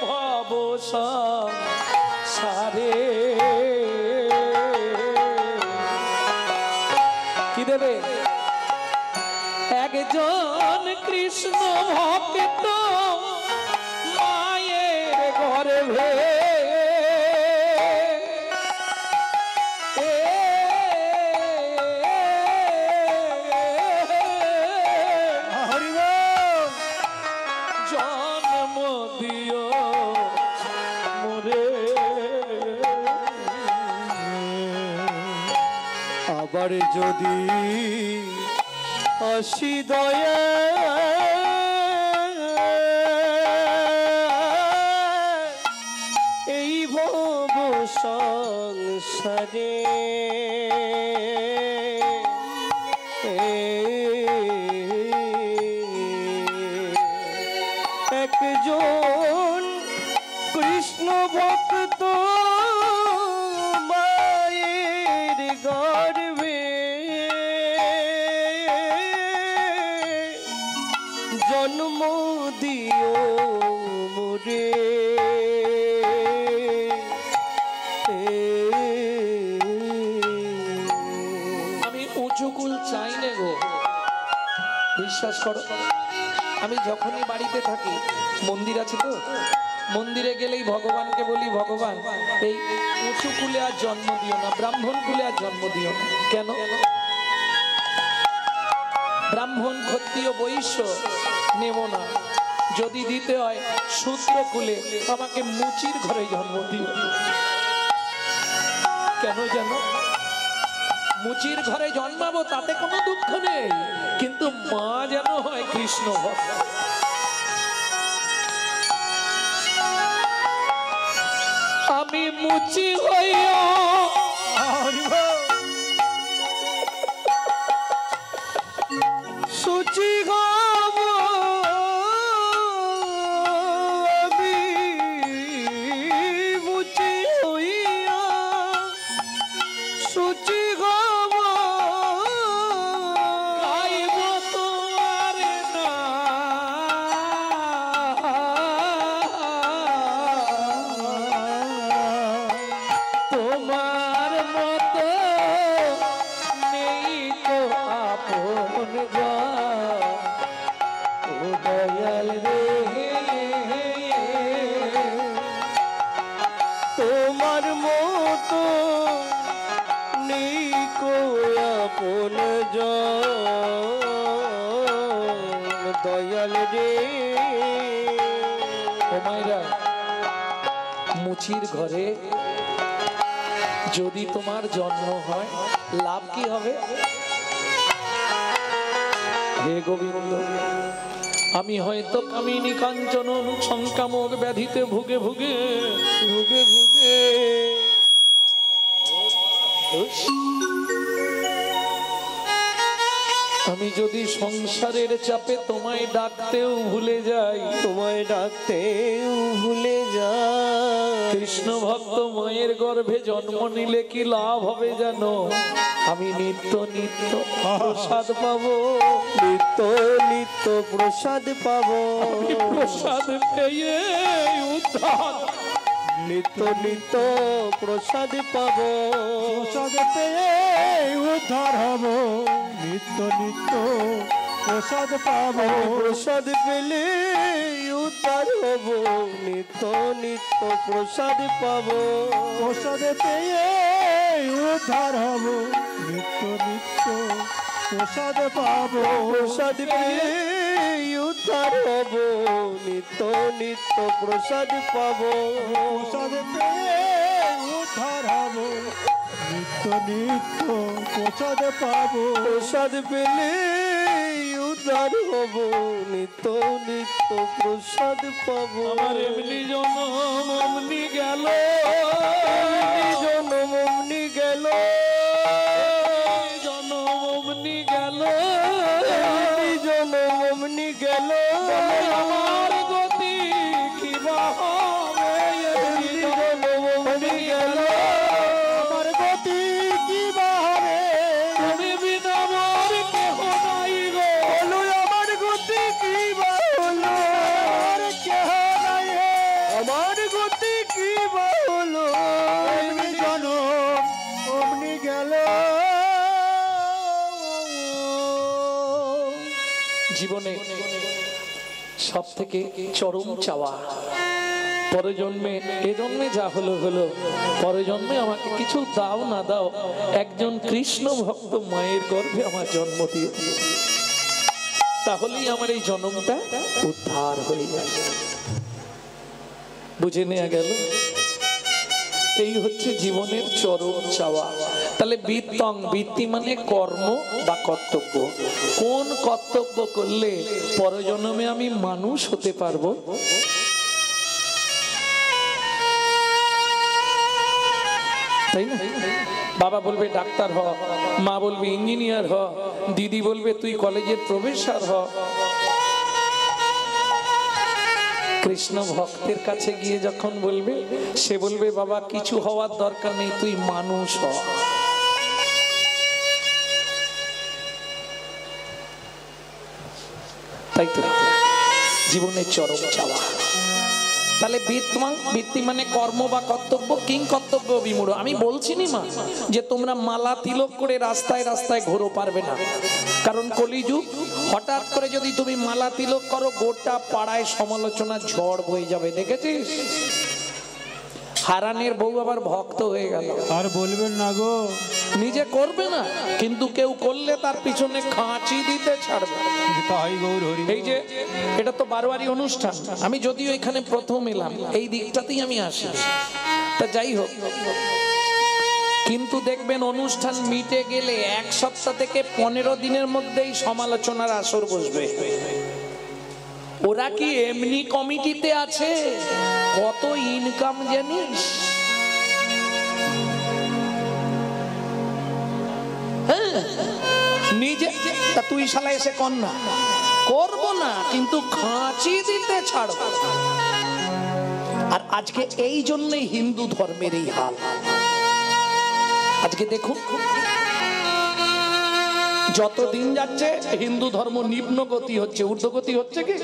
ভব সারে, কি দেবে? একজন কৃষ্ণ ভক্ত মায়ের ঘরে জন্ম দিও মোরে। আবার যদি আসি দয়া এই ভব সংসারে, একজন কৃষ্ণ ভক্ত বিশ্বাস করো, আমি যখনই বাড়িতে থাকি, মন্দির আছে তো, মন্দিরে গেলেই ভগবানকে বলি, ভগবান এই উঁচু কুলে আর জন্ম দিও না, ব্রাহ্মণ কুলে আর জন্ম দিও না। কেন? ব্রাহ্মণ ক্ষত্রিয় বৈশ্য নেব না, যদি দিতে হয় শূদ্র কুলে, আমাকে মুচির ঘরে জন্ম দিও। কেন জানো? মুচির ঘরে জন্মাবো তাতে কোনো দুঃখ নেই, কিন্তু মা যেন হয় কৃষ্ণ ভক্ত। আমি মুচি হইয়া সুচি হব, আমি মুচি হইয়া সুচি হব, গাইব তোমার তোমার মতো নেই তো আপন দয়াল রে, তোমার মতো নেই কো আপন দয়াল রে। ও মায়েরা, মুচির ঘরে যদি তোমার জন্ম হয়, লাভ কি হবে? হে গোবিন্দ, আমি হয়তো কামিনী কাঞ্চন সংকামক ব্যাধিতে ভুগে ভুগে ভুগে ভুগে আমি যদি সংসারের চাপে তোমায় ডাকতেও ভুলে যাই, তোমায় ডাকতেও ভুলে যাই, কৃষ্ণ ভক্ত মায়ের গর্ভে জন্ম নিলে কি লাভ হবে জানো? আমি নিত্য নিত্য প্রসাদ পাবো, নিত্য নিত্য প্রসাদ পাবো, প্রসাদ পেয়ে উদ্ধার, নিত্য নিত্য প্রসাদ পাবো, প্রসাদ পেয়ে উদ্ধার হব, নিত্য নিত্য প্রসাদ পাবো, প্রসাদ পেলে উদ্ধার হব, নিত্য নিত্য প্রসাদ পাবো, প্রসাদ পেয়ে উদ্ধার হব, নিত্য নিত্য প্রসাদ পাবো, প্রসাদ পেয়ে উদ্ধার হব, নিত্য নিত্য প্রসাদ পাবো, প্রসাদ পেয়ে উদ্ধার হব, নিত্য নিত্য প্রসাদ পাবো, প্রসাদ পেলে উদ্ধার হব, নিত্য নিত্য প্রসাদ পাবো। আমার এমনি জনম অমনি গেল, এমনি জনম অমনি গেল, জনম অমনি গেল, এমনি জনম অমনি গেল, আমার গতি কি বা হবে? এমনি জনম অমনি গেল, আমার গতি কি বা হবে? তুমি বিনা মোর কেহ নাই গো, বলো আমার গতি কি বা হলো? আর কেহ নাই হে, আমার গতি কি বা হলো? এমনি জনম অমনি গেল। জীবনে সব থেকে চরম চাওয়া, পরজন্মে, এ জন্মে যা হলো হলো, পরজন্মে আমাকে কিছু দাও না দাও, একজন কৃষ্ণ ভক্ত মায়ের গর্ভে আমার জন্ম দিয়ে দিও, তাহলেই আমার এই জন্মটা উদ্ধার হয়ে যাবে। বুঝে নেওয়া গেল? এই হচ্ছে জীবনের চরম চাওয়া। তাহলে বৃত্তং, বৃত্তি মানে কর্ম বা কর্তব্য। কোন কর্তব্য করলে পরজন্মে আমি মানুষ হতে পারবো? তাই না? বাবা বলবে ডাক্তার হ, মা বলবে ইঞ্জিনিয়ার হ, দিদি বলবে তুই কলেজের প্রফেসর হ। কৃষ্ণ ভক্তের কাছে গিয়ে যখন বলবে, সে বলবে বাবা কিছু হওয়ার দরকার নেই, তুই মানুষ হ। তাই তো জীবনের চরম চাওয়া। তাহলে বৃত্তি মানে কর্ম বা কর্তব্য, কিং কর্তব্য বিমূঢ়। আমি বলছি নি মা যে তোমরা মালা তিলক করে রাস্তায় রাস্তায় ঘোরো, পারবে না, কারণ কলিযুগ। হঠাৎ করে যদি তুমি মালা তিলক করো, গোটা পাড়ায় সমালোচনা ঝড় বয়ে যাবে, দেখেছিস? হারানের বউ আবার ভক্ত হয়ে গেল, আর বলবেন না গো, নিজে করবে না, কিন্তু কেউ করলে তার পিছনে খাঁচি দিতে ছাড়বে। তাই গৌর হরি। এই যে এটা তো বারোয়ারি অনুষ্ঠান, আমি যদিও এখানে প্রথম এলাম, এই দিকটাতেই আমি আসি, তা যাই হোক, কিন্তু দেখবেন অনুষ্ঠান মিটে গেলে 1 সপ্তাহ থেকে 15 দিনের মধ্যেই সমালোচনার আসর বসবে। ওরা কি এমনি কমিটিতে আছে? কত ইনকাম জানিস? হ্যাঁ, নিজে তা তুই শালা এসে কর না, করবো না, কিন্তু খাঁচি দিতে ছাড়ব। আর আজকে এই জন্যই হিন্দু ধর্মের এই হাল। আজকে দেখুন, যত দিন যাচ্ছে হিন্দু ধর্ম নিম্নগতি হচ্ছে, ঊর্ধ্বগতি হচ্ছে কি?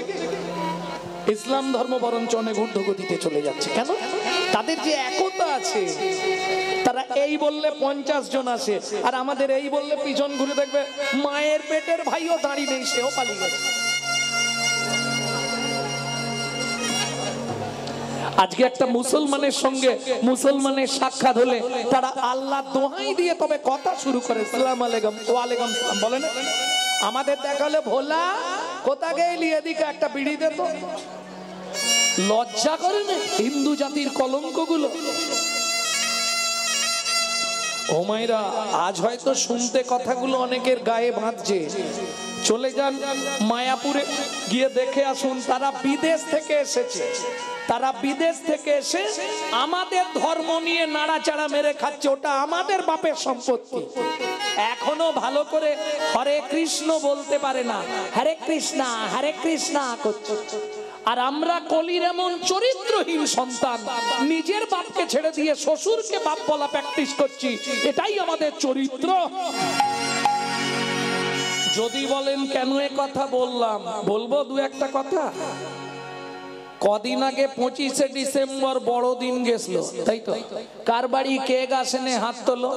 ইসলাম ধর্ম বরঞ্চ অনেক ঊর্ধ্বগতিতে চলে যাচ্ছে। কেন? তাদের যে একতা আছে, তারা এই বললে 50 জন আসে, আর আমাদের এই বললে পিছন ঘুরে দেখবে মায়ের পেটের ভাইও দাঁড়িয়ে নেই, সেও পালিয়ে গেছে। আজকে একটা মুসলমানের সঙ্গে মুসলমানের সাক্ষাৎ হলে তারা আল্লাহ দোহাই দিয়ে তবে কথা শুরু করে, সালাম আলাইকুম, ওয়ালাইকুম সালাম বলে না। আমাদের দেখালে ভোলা কোথা গেলি, এদিকে একটা বিড়ি দে তো। লজ্জা করে না হিন্দু জাতির কলঙ্কগুলো? ও মায়েরা, আজ হয়তো শুনতে কথাগুলো অনেকের গায়ে বাঁধছে। চলে যান মায়াপুরে, গিয়ে দেখে আসুন, তারা বিদেশ থেকে এসেছে, তারা বিদেশ থেকে এসে আমাদের ধর্ম নিয়ে নাড়াচাড়া মেরে খাচ্ছে। ওটা আমাদের বাপের সম্পত্তি। এখনো ভালো করে হরে কৃষ্ণ বলতে পারে না, হরে কৃষ্ণা হরে কৃষ্ণা করছে। আর আমরা কলির এমন চরিত্রহীন সন্তান, নিজের বাপকে ছেড়ে দিয়ে শ্বশুরকে বাপ বলা প্র্যাকটিস করছি। এটাই আমাদের চরিত্র। যদি বলেন কেন এ কথা বললাম, বলবো দু একটা কথা। কদিন আগে 25শে ডিসেম্বর বড়দিন গেছিল, তাই তো? কার বাড়ি কেক আসেনে? হাত তোলো।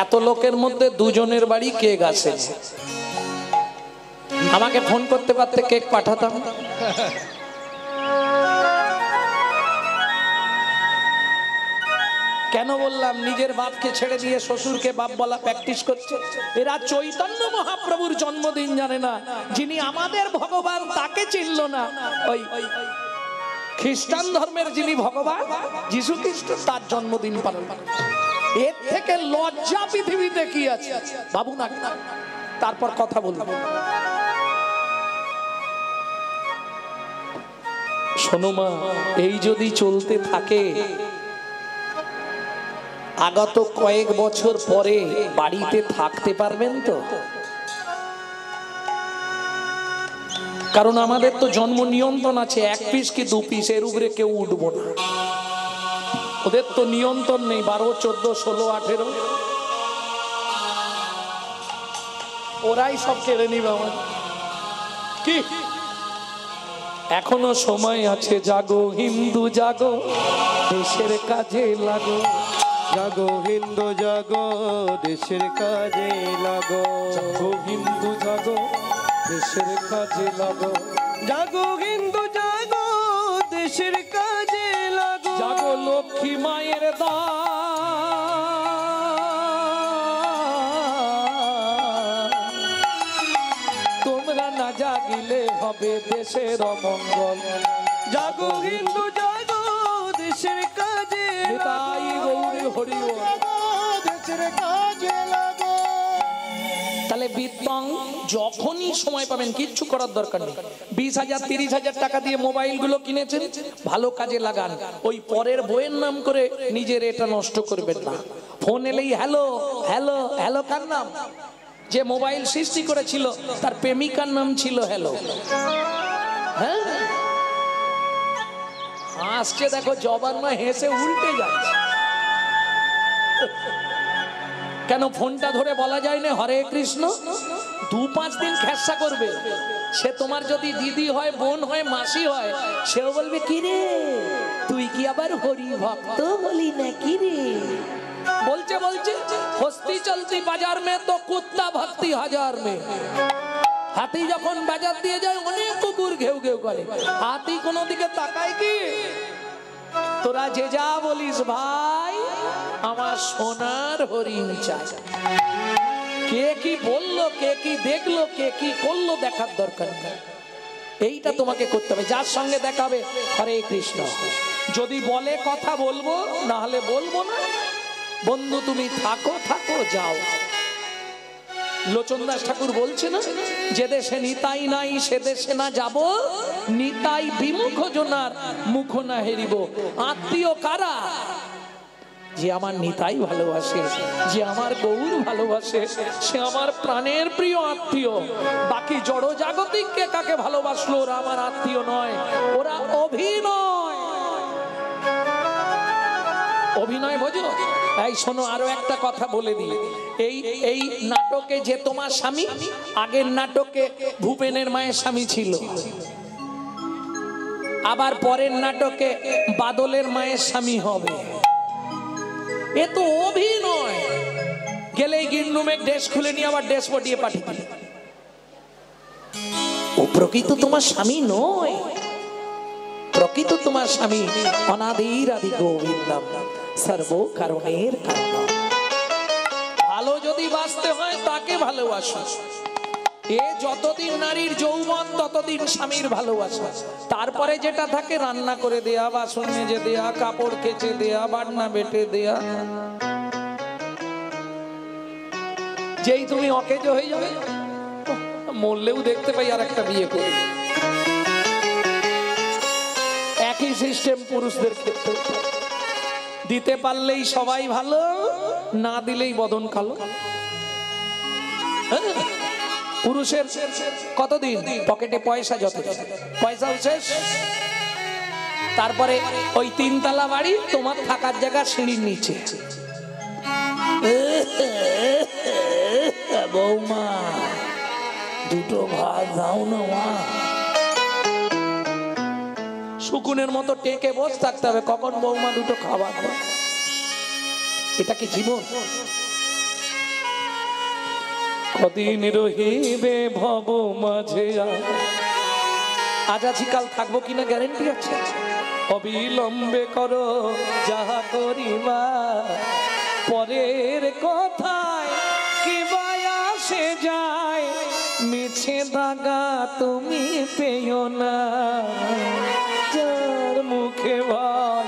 এত লোকের মধ্যে 2 জনের বাড়ি কেক আসে। আমাকে ফোন করতে পারতে, কেক পাঠাতাম। কেন বললাম? নিজের বাপকে ছেড়ে দিয়ে শ্বশুরকে বাপ বলা প্র্যাকটিস করছে। এরা চৈতন্য মহাপ্রভুর জন্মদিন জানে না, যিনি আমাদের ভগবান তাকে চিনল না। ওই খ্রিস্টান ধর্মের যিনি ভগবান যিশু খ্রিস্ট, তার জন্মদিন পালন। এর থেকে লজ্জা পৃথিবীতে কি আছে? বাবু না, তারপর কথা বলবো। শোনো মা, এই যদি চলতে থাকে, আগত কয়েক বছর পরে বাড়িতে থাকতে পারবেন তো? কারণ আমাদের তো জন্ম নিয়ন্ত্রণ আছে, 1 পিস কি 2 পিস, এর উপরে কেউ উঠবো না। ওদের তো নিয়ন্ত্রণ নেই, 12, 14, 16, 18 ওরাই সব কেড়ে নিবে আমার। কি এখনো সময় আছে, জাগো হিন্দু জাগো, দেশের কাজে লাগো। জাগো হিন্দু জাগো, দেশের কাজে লাগো। জাগো হিন্দু জাগো, দেশের কাজে লাগো। জাগো হিন্দু জাগো, দেশের কাজে লাগো। জাগো লক্ষ্মী মায়ের দান, তোমরা না জাগিলে হবে দেশের অমঙ্গল। জাগো হিন্দু জাগো, দেশের কাজে তাই গৌরী হরি বল। দেশের কাজে লাগো। তাহলে বিদ্যং যখনই সময় পাবেন, কিচ্ছু করার দরকার নেই। 20,000 30,000 টাকা দিয়ে মোবাইল গুলো কিনেছেন, ভালো কাজে লাগান। ওই পরের বইয়ের নাম করে নিজের এটা নষ্ট করবেন না। ফোন এলেই হ্যালো হ্যালো হ্যালো, কার নাম? যে মোবাইল সৃষ্টি করেছিল তার প্রেমিকার নাম ছিল হ্যালো। হ্যাঁ, আসছে দেখো, জবান মা হেসে উল্টে যাচ্ছে। কেন ফোনটা ধরে বলা যায় না হরে কৃষ্ণ? 2-5 দিন খেসা করবে। সে তোমার যদি দিদি হয়, বোন হয়, মাসি হয়, সেও বলবে কি রে তুই কি আবার হরি ভক্ত বলি নাকি রে। বলছে বলছে হস্তি চলতি বাজার মে তো কুত্তা ভক্তি হাজার মে। হাতি যখন বাজার দিয়ে যায় অনেক কুকুর ঘেউ ঘেউ করে, হাতি কোনো দিকে তাকায় কি? তোরা যে যা বলিস ভাই, আমার সোনার হরিণ চাই। কে কি বললো, কে কি দেখলো, কে কি করলো দেখার দরকার নেই। এইটা তোমাকে করতে হবে। যার সঙ্গে দেখাবে হরে কৃষ্ণ, যদি বলে কথা বলবো, না হলে বলবো না। বন্ধু তুমি থাকো থাকো যাও। লোচন দাস ঠাকুর বলছে না, যে দেশে নিতাই নাই সে দেশে না যাব, নিতাই বিমুখ জনার মুখ না হেরিব। আত্মীয় কারা? যে আমার নিতাই ভালোবাসে, যে আমার গৌর ভালোবাসে, সে আমার প্রাণের প্রিয় আত্মীয়। বাকি জড় জাগতিককে কাকে ভালোবাসলো ওরা আমার আত্মীয় নয়, ওরা অভিনয়। অভিনয় বোঝো? এই শোনো, আরো একটা কথা বলে দিই। এই নাটকে যে তোমার স্বামী, আগের নাটকে ভূপেনের মায়ের স্বামী ছিল, আবার পরের নাটকে বাদলের মায়ের স্বামী হবে। এ তো অভিনয়। গেলেই গিন্নুমে ড্রেস খুলে নিয়ে আবার ড্রেস পটিয়ে পাঠিয়ে দিল। ও প্রকৃত তোমার স্বামী নয়। প্রকৃত তোমার স্বামী অনাদির আদি গোবিন্দম সর্ব কারণের কারণ। ভালো যদি বাঁচতে হয় তাকে ভালোবাসো। এ যতদিন নারীর যৌবন ততদিন স্বামীর ভালোবাসা। তারপরে যেটা থাকে রান্না করে দেয়া, বাসন মেজে দেয়া, কাপড় কেচে দেয়া, বাটনা বেটে দেয়া। যেই তুমি অকেজো হয়ে যাবে, মরলেও দেখতে পাই আর একটা বিয়ে করে। একই সিস্টেম পুরুষদের ক্ষেত্রে। দিতে পারলেই সবাই ভালো, না দিলেই বদন কালো। পুরুষের কতদিন পকেটে পয়সা, যত পয়সা শেষ। তারপরে ওই 3 তলা বাড়ি, তোমার থাকার জায়গা সিঁড়ির নিচে। বৌমা দুটো ভাত দাও না মা। শকুনের মতো টেকে বসে থাকতে হবে, কখন বৌমা দুটো খাবার দেয়। এটা কি জীবন? কদিন রহিবে ভব মাঝে, আজ আছি কাল থাকবো কিনা গ্যারেন্টি আছে? অবিলম্বে করো যাহা করিবা, পরের কথায় কি আসে যায়, মিছে দাগা তুমি পেও না। যার মুখে ভাই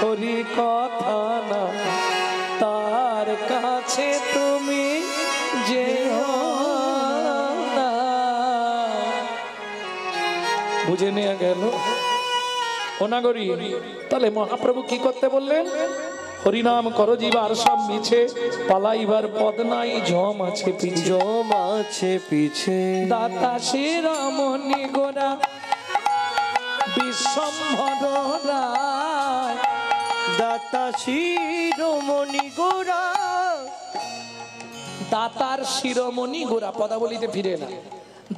হরি কথা না, তার কাছে তুমি যেও না। বুঝে নেওয়া গেল অনাগরী। তাহলে মহাপ্রভু কি করতে বললেন? হরিনাম করো জীবার সব মিছে, পালাইবার পদ নাই, জম আছে পিছে, জম আছে পিছে। দাতা শিরোমণি গোরা বিশ্বম্ভর রায়, দাতা শিরোমণি গোরা। দাতার শিরোমণি গোরা, পদাবলিতে ফিরে না।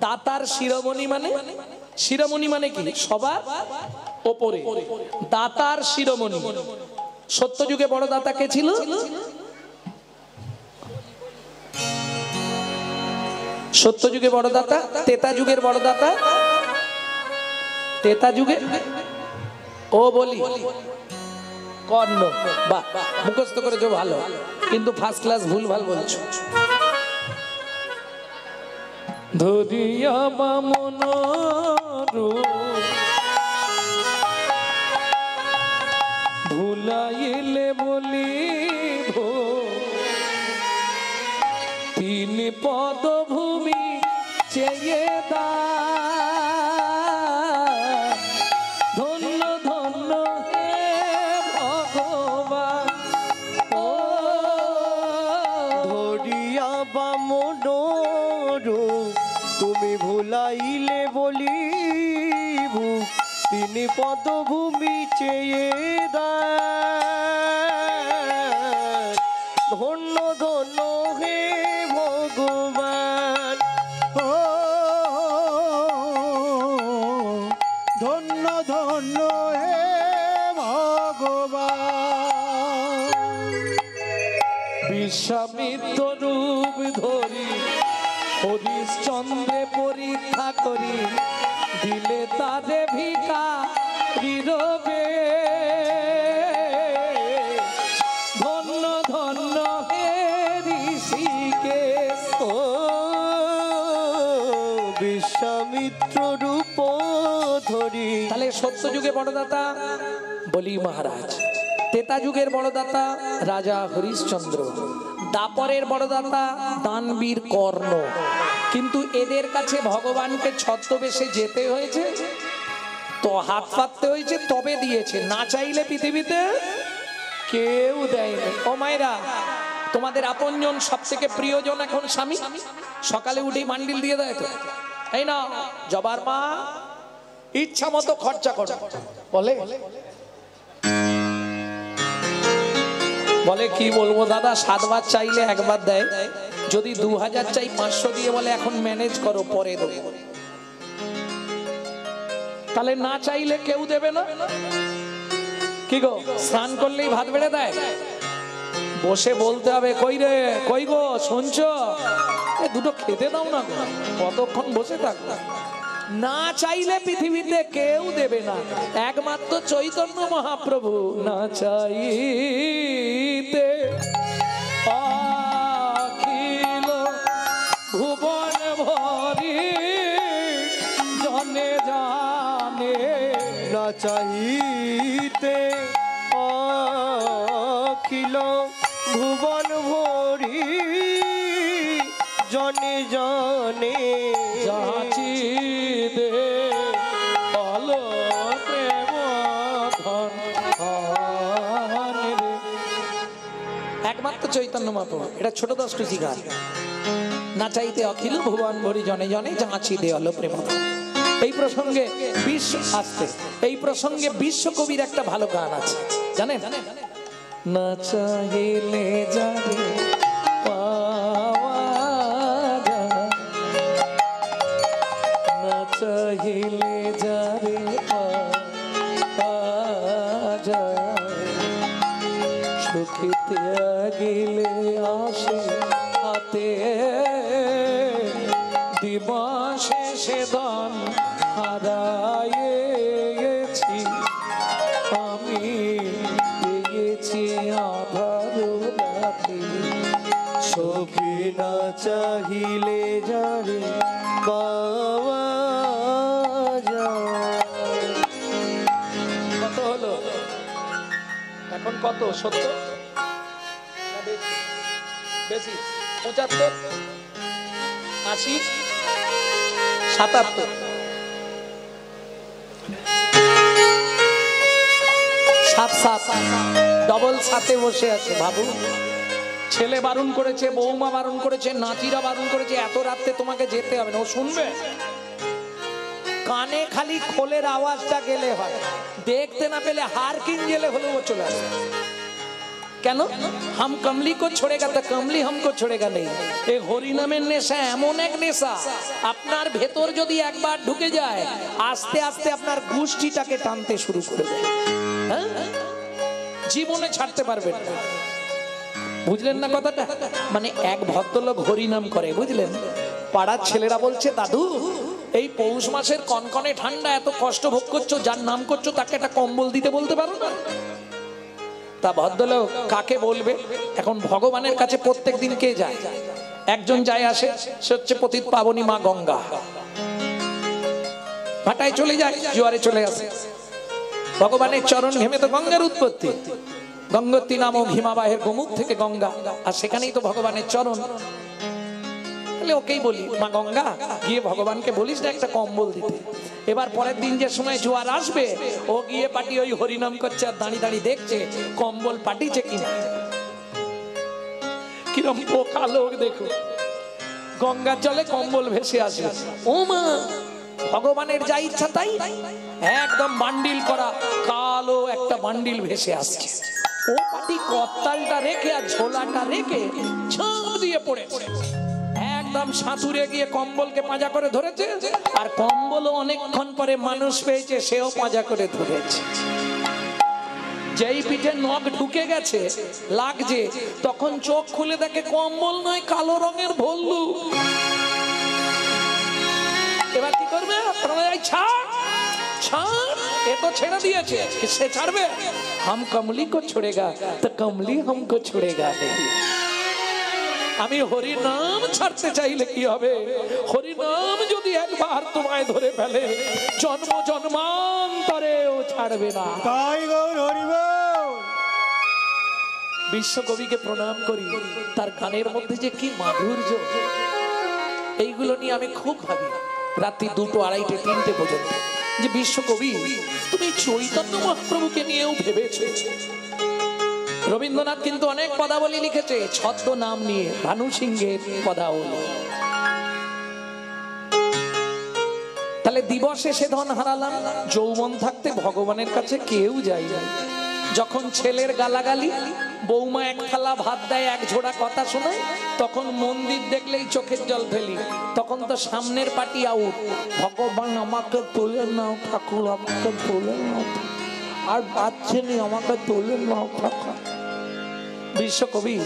দাতার শিরোমণি মানে, শিরোমণি মানে কি? সবার ওপরে। দাতার শিরোমণি। সত্যযুগে বড় দাতা কে ছিল? সত্যযুগে বড় দাতা, ত্রেতা যুগের বড় দাতা, ত্রেতা যুগে ও বলি কর্ণ। বাহ, মুখস্থ করেছো ভালো, কিন্তু ফার্স্ট ক্লাস ভুল ভাল বলছো। ধরিয়া বামন ভুলাইলে বলিব, 3 পদভূমি চেয়ে দা। ধন্য ধন্য হে ভগবান, ও ধরিয়া বামন তুমি ভুলাইলে বলিব, 3 পদভূমি চেয়ে দা। ধন্য ধন্য হে ভগবান, ধন্য ধন্য হে ভগবান। বিশ্বামিত্র রূপ ধরি হরিশ্চন্দ্রে পরীক্ষা করি দিলে তারে ভিখারি রবে। ধন্য ধন্য হে ঋষিকেশ। বিশ্বামিত্র রূপ ধরি। তাহলে সত্য যুগে বড়দাতা বলি মহারাজ, ত্রেতা যুগের বড়দাতা রাজা হরিশ্চন্দ্র, দাপরের বড়দাতা দানবীর কর্ণ। কিন্তু এদের কাছে ভগবানকে ছদ্মবেশে যেতে হয়েছে, তো হাত পাততে হয়েছে, তবে দিয়েছে। না চাইলে পৃথিবীতে কেউ দেয়নি। ও মায়েরা, তোমাদের আপনজন সব থেকে প্রিয়জন এখন স্বামী, সকালে উঠেই মান্ডিল দিয়ে দেয় তো, এই না জবার মা ইচ্ছা মতো খরচা করো বলে। বলে কি বলবো দাদা, 7 বার চাইলে একবার দেয়, যদি 2000 চাই 500 দিয়ে বলে এখন ম্যানেজ করো পরে দেবো। তাহলে না চাইলে কেউ দেবে না। কি গো, স্নান করলেই ভাত বেড়ে দেয়? বসে বলতে হবে, কই রে কই গো শুনছো, দুটো খেতে দাও না, কতক্ষণ বসে থাকো। না চাইলে পৃথিবীতে কেউ দেবে না, একমাত্র চৈতন্য মহাপ্রভু না চাইতে অখিল ভুবন ভরি জনে জানে। না চাইতে অখিল ভুবন ভরি জনে জনে যাচি দে বলো প্রেম ধন। একমাত্র চৈতন্য মহাপ্রভু, এটা ছোট দশটি গান। না চাইতে অখিল ভুবন ভরি জনে জনে যাচি দে হলো প্রেম। এই প্রসঙ্গে এই প্রসঙ্গে বিশ্বকবির একটা ভালো গান আছে, জানেন? না চাইলে যাবে পাওয়া যায়, না চাইলে যাবে পাওয়া যায়, সুখিতে গেলে আসে হাতে দিবসে সে ধন হারাইছি আমি, পেয়েছি আধার রাতে। সখী না চাহিলে যারে পাওয়া যায়। কত হলো এখন? কত? 70 না বেশি? 75, 80, 77, 7 ডবল 7-এ বসে আছে। ভাবু, ছেলে বারণ করেছে, বৌমা বারণ করেছে, নাতিরা বারণ করেছে, এত রাতে তোমাকে যেতে হবে না। ও শুনবে? কানে খালি খোলের আওয়াজটা গেলে হয়, দেখতে না পেলে হার কিন গেলে হলেও চলে আসে। কেন? হাম কমলি কো ছোড়েগা তো কমলি हमको छोड़ेगा नहीं। এই হরি নামের নেশা এমন এক নেশা, আপনার ভেতর যদি একবার ঢুকে যায় আস্তে আস্তে আপনার গোষ্ঠীটাকে টানতে শুরু করবে, হ্যাঁ? জীবনে ছাড়তে পারবেন না। বুঝলেন না কথাটা? মানে এক ভদ্রলোক হরি নাম করে, বুঝলেন? পাড়ার ছেলেরা বলছে, দাদু এই পৌষ মাসের কনকনে ঠান্ডা এত কষ্ট ভোগ করছো, যার নাম করছো তাকে একটা কম্বল দিতে বলতে পারো না? তা ভদ্রলোক কাকে বলবে? এখন ভগবানের কাছে প্রত্যেক দিন কে যায়? একজন যায় আসে, সে হচ্ছে পতিত পাবনী মা গঙ্গা। ভাটায় চলে যায়, জোয়ারে চলে আসে। ভগবানের চরণ ঘেমে তো গঙ্গার উৎপত্তি। গঙ্গোত্রী নাম হিমাবাহের গোমুখ থেকে গঙ্গা, আর সেখানেই তো ভগবানের চরণ। ওকেই বলি, মা গঙ্গা গিয়ে ভগবানকে বলিস না একটা কম্বল দিতে। এবার পরের দিন যে সময় জোয়ার আসবে, ও গিয়ে পাটি ওই হরিনাম করছে আর দাঁড়িয়ে দাঁড়িয়ে দেখছে কম্বল পাঠিয়েছে কিনা। কিরম পোকা লোক দেখো, গঙ্গার জলে কম্বল ভেসে আসবে। ও মা, ভগবানের যা ইচ্ছা তাই, একদম বান্ডিল করা কালো একটা বান্ডিল ভেসে আসছে। ও পাটি কত্তালটা রেখে আর ঝোলাটা রেখে ঝাঁপ দিয়ে পড়ে একদম সাঁতুরে গিয়ে কম্বলকে পাঁজা করে ধরেছে, আর কম্বলও অনেকক্ষণ পরে মানুষ পেয়েছে, সেও পাঁজা করে ধরেছে। যেই পিঠে নখ ঢুকে গেছে লাগছে, তখন চোখ খুলে দেখে কম্বল নয়, কালো রঙের ভল্লুক। এবার কি করবে? ছাড় ছাড়, এ তো ছেড়ে দিয়েছে, সে ছাড়বে? হাম কমলি কো ছোড়েগা তো কমলি হামকো ছোড়েগা নেই। আমি হরি নাম ছাড়তে চাইলে কি হবে? হরি নাম যদি একবার তোমায় ধরে ফেলে, জন্ম জন্মান্তরেও ছাড়বে না। তাই গৌর হরি বল। বিশ্বকবিকে প্রণাম করি, তার গানের মধ্যে যে কি মাধুর্য, এইগুলো নিয়ে আমি খুব ভাবি রাত্রি 2টো, 2:30, 3টে পর্যন্ত, যে বিশ্বকবি তুমি চৈতন্য মহাপ্রভুকে নিয়েও ভেবেছো। রবীন্দ্রনাথ কিন্তু অনেক পদাবলী লিখেছে ছদ্ম নাম নিয়ে, ভানু সিংহের পদাবলী। তাহলে দিবসে সে ধন হারালাম, যৌবন থাকতে ভগবানের কাছে কেউ যায় না। যখন ছেলের গালাগালি, বৌমা এক থালা ভাত দেয়, এক ঝোড়া কথা শোনায়, তখন মন্দির দেখলেই চোখের জল ফেলি, তখন তো সামনের পার্টি আউট। ভগবান আমাকে তোলে নাও ঠাকুর, আমাকে তোলে নাও, আর বাচ্চেনি আমাকে তোলে নাও ঠাকুর। বিশ্বকবি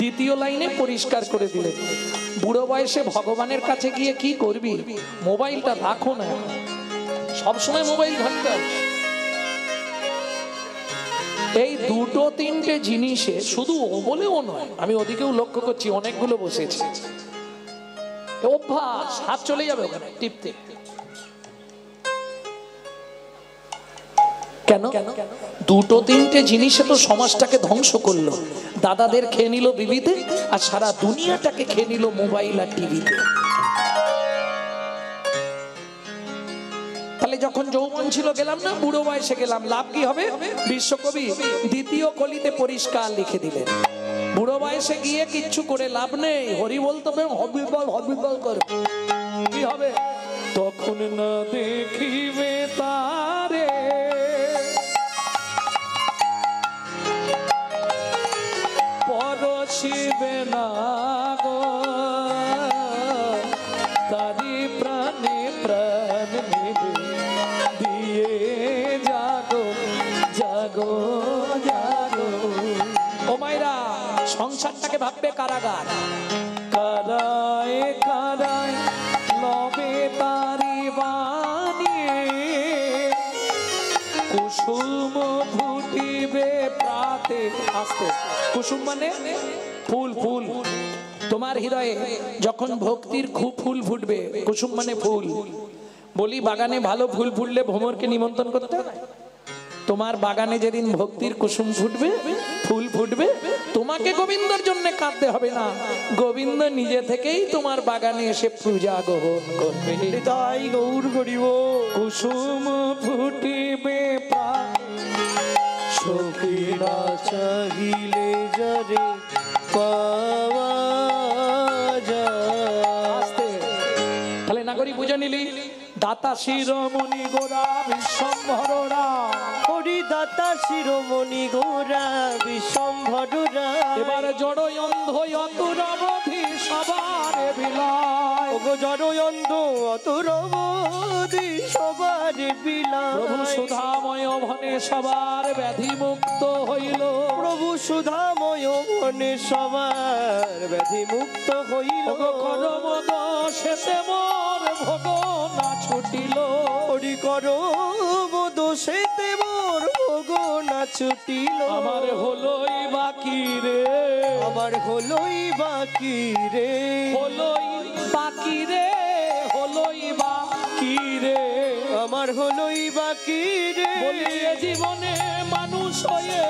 দ্বিতীয় লাইনে পরিষ্কার করে দিলেন, বুড়ো বয়সে ভগবানের কাছে গিয়ে কি করবি? মোবাইলটা রাখো না, সবসময় মোবাইল ঘাঁটতে হবে। এই 2-3টে জিনিসে শুধু ও বলেও নয়, আমি ওদিকেও লক্ষ্য করছি, অনেকগুলো বসেছে অভ্যাস, হাত চলে যাবে ওখানে টিপতে। কেন? 2-3টে জিনিসে তো সমাজটাকে ধ্বংস করলো। দাদাদের খেয়ে নিল বিবিতে, আর সারা দুনিয়াটাকে খেয়ে নিল মোবাইল আর টিভিতে। তাহলে যখন যৌবন ছিল গেলাম না, বুড়ো বয়সে গেলাম, লাভ কি হবে? বিশ্বকবি দ্বিতীয় কলিতে পরিষ্কার লিখে দিলেন, বুড়ো বয়সে গিয়ে কিচ্ছু করে লাভ নেই, হরি বলতে হবে, হবিবল হবিবল করবে। কি হবে? তখন না দেখিবে তারে, পরশিবে না গো, তারি প্রাণে প্রাণ দিয়ে জাগো জাগো জাগো। ও মাইরা, সংসারটাকে ভাববে কারাগার, কারায় কারায় লবে তারি বানিয়ে, কুসুম ফুটিবে প্রাতে। আস্তে, কুসুম মানে ফুল, ফুল। তোমার হৃদয়ে যখন ভক্তির খুব ফুল ফুটবে, কুসুম মানে ফুল। বলি বাগানে ভালো ফুল ফুটলে ভ্রমরকে নিমন্ত্রণ করতে হয়। তোমার বাগানে যেদিন ভক্তির কুসুম ফুটবে, ফুল ফুটবে, তোমাকে গোবিন্দর জন্য কাঁদতে হবে না, গোবিন্দ নিজে থেকেই তোমার বাগানে এসে পূজা গ্রহণ করবে। তাই গৌর হরি বল। কুসুম ফুটিবে সখী না চাহিলে যারে পাওয়া যায়। তাহলে নাগরী বুঝে নিলি, দাতা শিরোমণি গোরা বিশ্বম্ভরা, হরি দাতা শিরোমণি গোরা বিশ্বম্ভরা। এবার জড়ই অন্ধ অতুরবধি সবার বিলায়, ওগো জড়ই অন্ধ অতুরবধি সবার বিলায়। প্রভু সুধাময় ভনে সবার ব্যাধি মুক্ত হইল, প্রভু সুধাময় ভনে সবার ব্যাধি মুক্ত হইল। করম দোষেতে মোর ভোগ না ছুটিল, হরি করম দোষেতে মোর ভোগ না ছুটিল। আমার হলোই বাকি রে, আমার হলোই বাকি রে, হলোই বাকি রে, হলোই বাকি রে, আমার হলোই বাকি রে। বলিয়ে জীবনে মানুষ হয়ে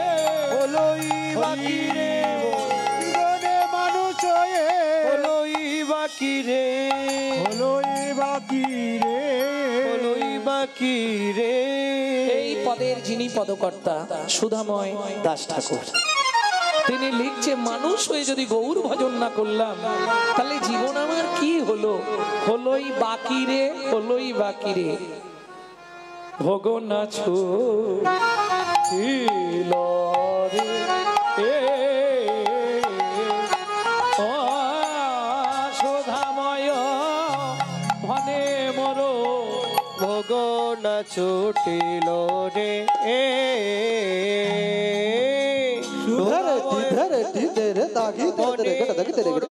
হলোই বাকি রে, জীবনে মানুষ হয়ে হলোই বাকি রে, হলোই বাকি রে, হলোই বাকি রে। এই পদের যিনি পদকর্তা সুধাময় দাস ঠাকুর, তিনি লিখছে, মানুষ হয়ে যদি গৌর ভজন না করলাম, তাহলে জীবন আমার কি হলো? হলোই বাকি রে, হলোই বাকি রে, ভোগ না ছুটিল রে। সুধাময় না ছুটিল রে ধরে ধরে দাগি